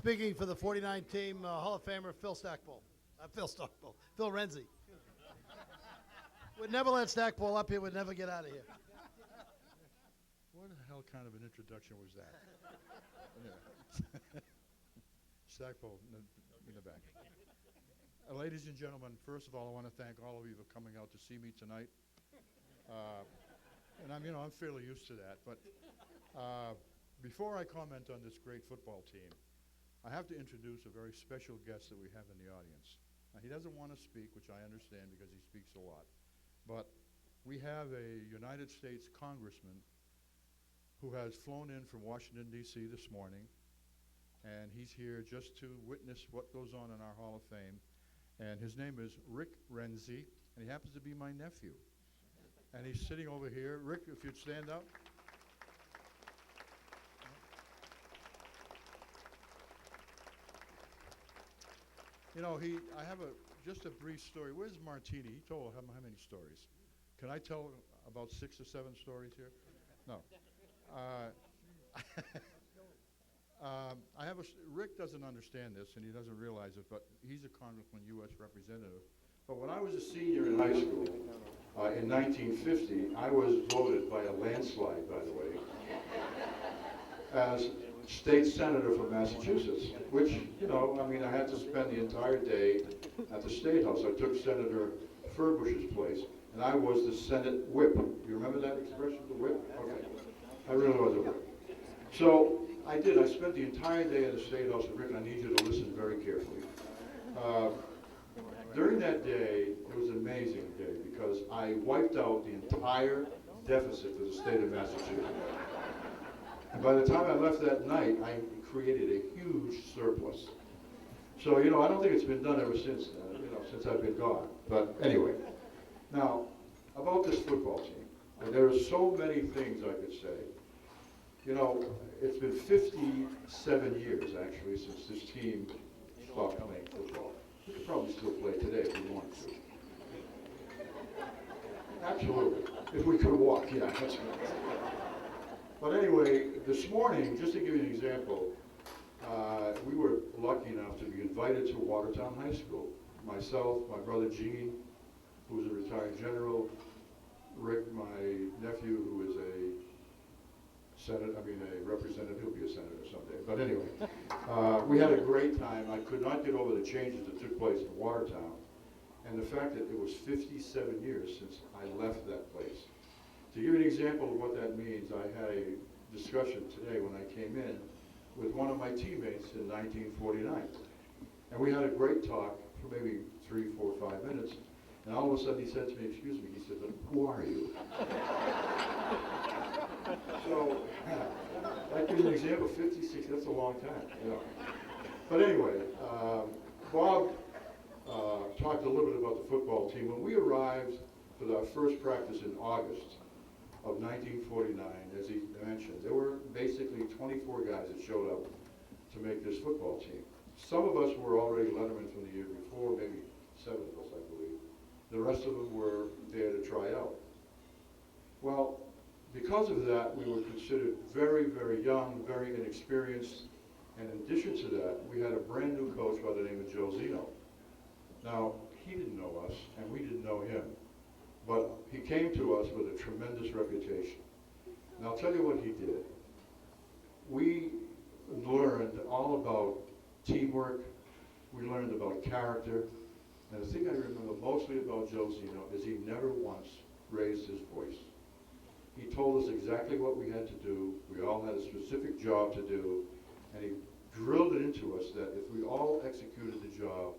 Speaking for the 49 team, Hall of Famer Phil Renzi. We'd never let Stackpole up here. We'd never get out of here. What the hell kind of an introduction was that? Stackpole in the back. Ladies and gentlemen, first of all, I want to thank all of you for coming out to see me tonight. And I'm fairly used to that. But before I comment on this great football team, I have to introduce a very special guest that we have in the audience. Now, he doesn't want to speak, which I understand because he speaks a lot. But we have a United States congressman who has flown in from Washington, D.C. this morning, and he's here just to witness what goes on in our Hall of Fame. And his name is Rick Renzi, and he happens to be my nephew. And he's sitting over here. Rick, if you'd stand up. I have just a brief story. Where's Martini? He told how many stories? Can I tell about 6 or 7 stories here? No. Rick doesn't understand this, and he doesn't realize it, but he's a congressman, U.S. representative. But when I was a senior in high school, in 1950, I was voted by a landslide, by the way, as state senator from Massachusetts, which, I had to spend the entire day at the State House. I took Senator Furbush's place, and I was the Senate whip. You remember that expression, the whip? Okay. I really was a whip. So I did. I spent the entire day at the State House, and Rick, I need you to listen very carefully. During that day, it was an amazing day because I wiped out the entire deficit for the state of Massachusetts. And by the time I left that night, I created a huge surplus. So, I don't think it's been done ever since, since I've been gone. But anyway, now, about this football team, and there are so many things I could say. It's been 57 years, actually, since this team stopped playing football. We could probably still play today if we wanted to. Absolutely. If we could walk, yeah, that's right. But anyway, this morning, just to give you an example, we were lucky enough to be invited to Watertown High School. Myself, my brother Gene, who's a retired general, Rick, my nephew, who is a representative, he'll be a senator someday. But anyway, we had a great time. I could not get over the changes that took place in Watertown, and the fact that it was 57 years since I left that place. To give you an example of what that means, I had a discussion today when I came in with one of my teammates in 1949. And we had a great talk for maybe 3, 4, 5 minutes. And all of a sudden he said to me, excuse me, he said, but who are you? So, that gives you an example, 56, that's a long time. But anyway, Bob talked a little bit about the football team. When we arrived for our first practice in August of 1949, as he mentioned, there were basically 24 guys that showed up to make this football team. Some of us were already lettermen from the year before, maybe 7 of us, I believe. The rest of them were there to try out. Well, because of that, we were considered very, very young, very inexperienced, and in addition to that, we had a brand new coach by the name of Joe Zeno. Now, he didn't know us, and we didn't know him. But he came to us with a tremendous reputation. And I'll tell you what he did. We learned all about teamwork. We learned about character. And the thing I remember mostly about Joe Zeno is he never once raised his voice. He told us exactly what we had to do. We all had a specific job to do. And he drilled it into us that if we all executed the job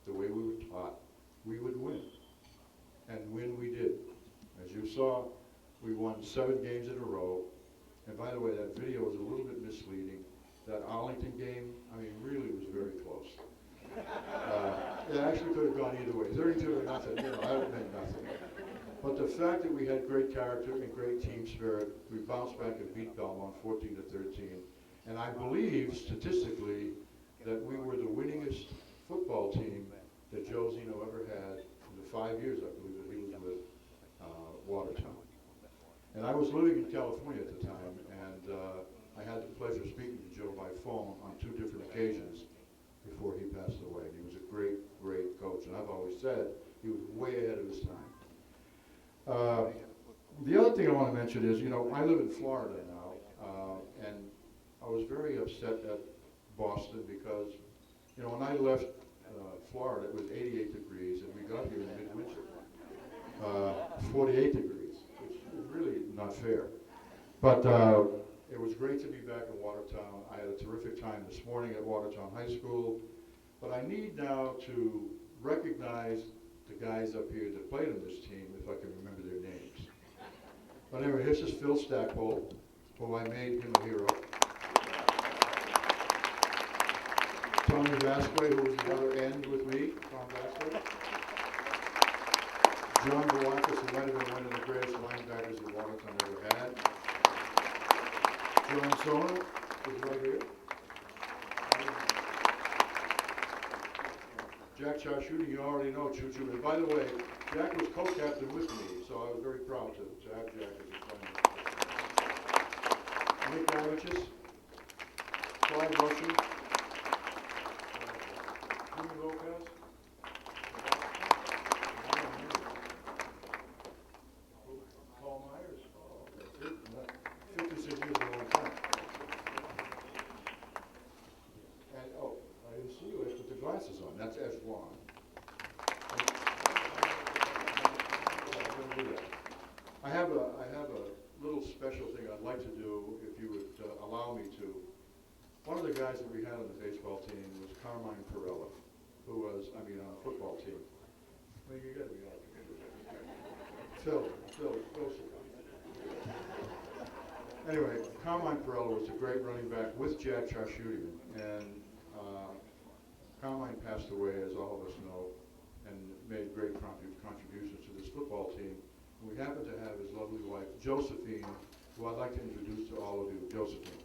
the way we were taught, we would win. And win we did. As you saw, we won 7 games in a row. And by the way, that video was a little bit misleading. That Arlington game, really was very close. It actually could have gone either way. 32 or nothing, that would have meant nothing. But the fact that we had great character and great team spirit, we bounced back and beat Belmont 14-13. And I believe, statistically, that we were the winningest football team that Joe Zeno ever had in the 5 years, I believe, that he was with Watertown. And I was living in California at the time, and I had the pleasure of speaking to Joe by phone on 2 different occasions before he passed away. He was a great, great coach, and I've always said he was way ahead of his time. The other thing I want to mention is, I live in Florida now, and I was very upset at Boston because, when I left Florida, it was 88 degrees, and we got here in midwinter, 48 degrees, which is really not fair. But it was great to be back in Watertown. I had a terrific time this morning at Watertown High School. But I need now to recognize the guys up here that played on this team, if I can remember their names. But anyway, this is Phil Stackpole, who I made him a hero. Tony Vasquez, who was the other end with me, Tom Vasquez. John Boakis, who might have been one of the greatest linebackers that Watertown ever had. John Sona is right here. Jack Charshooting, you already know Choo Choo. And by the way, Jack was co-captain with me, so I was very proud to have Jack as a friend. Nick Ivicius, Clyde Russian, Jimmy Lopez. Paul Myers. Oh, that's it. 56 years is a long time. And, I didn't see you. I put the glasses on. That's Echelon. I have a little special thing I'd like to do, if you would allow me to. One of the guys that we had on the baseball team was Carmine Perella, who was, on the football team. Well, you got it. Phil, go sit down. Anyway, Carmine Perella was a great running back with Jack Charshooting, and Carmine passed away, as all of us know, and made great contributions to this football team. And we happen to have his lovely wife, Josephine, who I'd like to introduce to all of you. Josephine.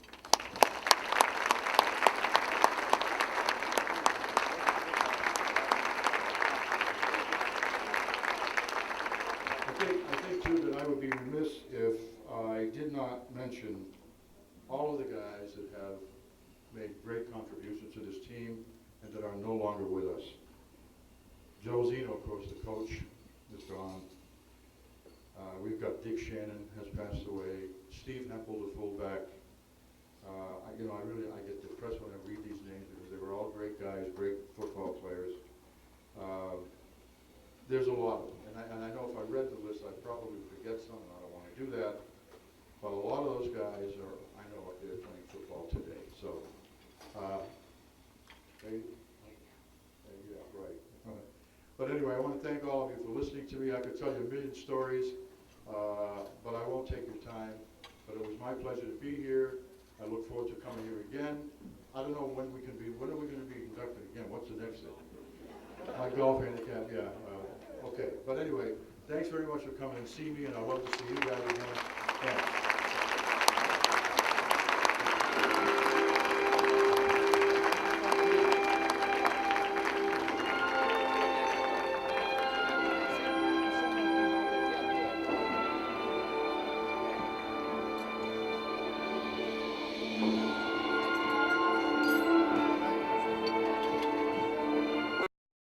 I think too that I would be remiss if I did not mention all of the guys that have made great contributions to this team and that are no longer with us. Joe Zeno, of course, the coach, is gone. We've got Dick Shannon has passed away. Steve Hempel, the fullback. I get depressed when I read these names because they were all great guys, great football players. There's a lot of them, and I know if I read the list, I'd probably forget some, and I don't want to do that. But a lot of those guys are, I know, up there playing football today. So, yeah, right. But anyway, I want to thank all of you for listening to me. I could tell you a million stories, but I won't take your time. But it was my pleasure to be here. I look forward to coming here again. I don't know when are we going to be inducted again? What's the next thing? My golf handicap, yeah. Okay, but anyway, thanks very much for coming and see me, and I'd love to see you guys again. Thanks.